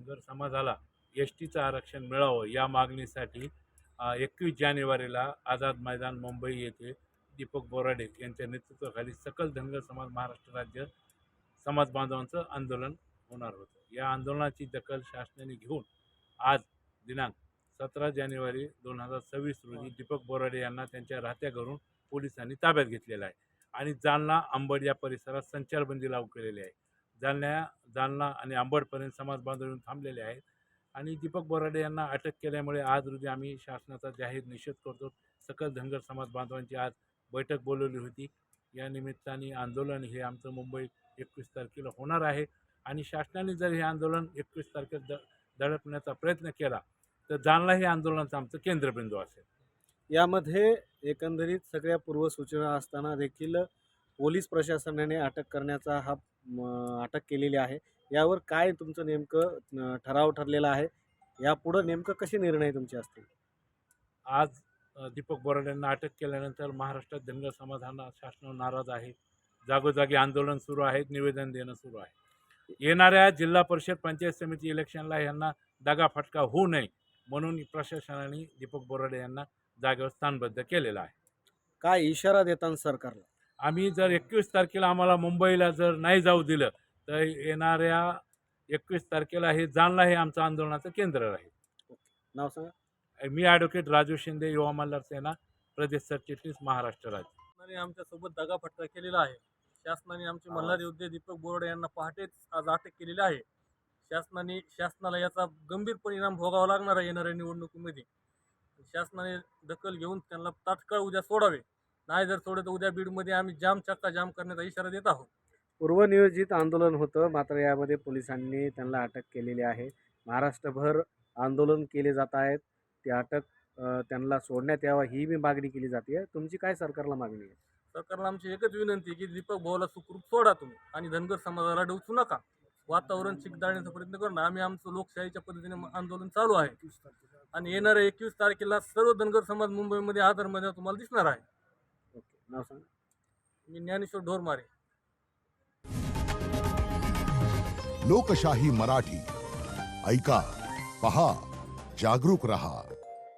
धनगर समाजाला एसटीचं आरक्षण मिळावं या मागणीसाठी 21 जानेवारीला आझाद मैदान मुंबई येथे दीपक बोराडे यांच्या नेतृत्वाखाली सकल धनगर समाज महाराष्ट्र राज्य समाज बांधवांचं आंदोलन होणार होतं। या आंदोलनाची दखल शासनाने घेऊन आज दिनांक 17 जानेवारी 2026 रोजी दीपक बोराडे यांना त्यांच्या राहत्या घरून पोलिसांनी ताब्यात घेतलेला आहे आणि जालना अंबड या परिसरात संचारबंदी लागू केलेली आहे। जालना आणि अंबडपर्यंत समाज बांधव येऊन थांबलेले आहेत आणि दीपक बोराडे यांना अटक केल्यामुळे आज रोजी आम्ही शासनाचा जाहीर निषेध करतो। सकल धनगर समाज बांधवांची आज बैठक बोलवली होती। या निमित्ताने आंदोलन हे आमचं मुंबई 21 तारखेला होणार आहे आणि शासनाने जर हे आंदोलन 21 तारखेला दडपण्याचा प्रयत्न केला तर जालना हे आंदोलनाचं आमचं केंद्रबिंदू असेल। यामध्ये एकंदरीत सगळ्या पूर्वसूचना असताना देखील पोलीस प्रशासनाने अटक करण्याचा अटक केलेली आहे। यावर काय तुमचं नेमकं ठराव ठरलेला आहे? यापुढे नेमकं कसे निर्णय तुमचे असतील? आज दीपक बोराडे यांना अटक केल्यानंतर महाराष्ट्रात धनगर समाज हा शासनावर नाराज आहे। जागोजागी आंदोलन सुरू आहेत, निवेदन देणं सुरू आहे। येणाऱ्या जिल्हा परिषद पंचायत समिती इलेक्शनला यांना दगाफटका होऊ नये म्हणून प्रशासनाने दीपक बोराडे यांना जागेवर स्थानबद्ध केलेलं आहे। काय इशारा देताना सरकारला? आम्ही जर 21 तारखेला आम्हाला मुंबईला जर नाही जाऊ दिलं तर येणाऱ्या 21 तारखेला हे जालना हे आमचं आंदोलनाचं केंद्र राहील। नाव सांगा। मी ॲडव्होकेट राजू शिंदे, युवा मल्हार सेना, प्रदेश सरचिटणीस, महाराष्ट्र राज्य। शासनाने आमच्यासोबत दगाफटका केलेला आहे। शासनाने आमचे मल्हार योद्धे दीपक बोराडे यांना पहाटेच आज अटक केलेली आहे। शासनाला याचा गंभीर परिणाम भोगावा लागणार आहे येणाऱ्या निवडणुकीमध्ये। शासनाने दखल घेऊन त्यांना तात्काळ उद्या सोडावे, नाही जर सोडले तर उद्या बीडमध्ये आम्ही चक्का जाम करण्याचा इशारा देत आहोत। पूर्वनियोजित आंदोलन होतं, मात्र यामध्ये पोलिसांनी त्यांना अटक केलेली आहे। महाराष्ट्रभर आंदोलन केले जात आहेत। ती अटक त्यांना सोडण्यात यावा ही मी मागणी केली जाते। तुमची काय सरकारला मागणी आहे? सरकारला आमची एकच विनंती आहे की दीपक भाऊला सुखरूप सोडा तुम्ही आणि धनगर समाजाला डवचू नका। वातावरण चिकदाळण्याचा प्रयत्न करणं आम्ही आमचं लोकशाहीच्या पद्धतीने आंदोलन चालू आहे आणि येणाऱ्या 21 तारखेला सर्व धनगर समाज मुंबईमध्ये आधार मध्ये तुम्हाला दिसणार आहे। ओके, नाव सांगा। मी ज्ञानेश्वर ढोरमारे। लोकशाही मराठी ऐका, पहा, जागरूक रहा।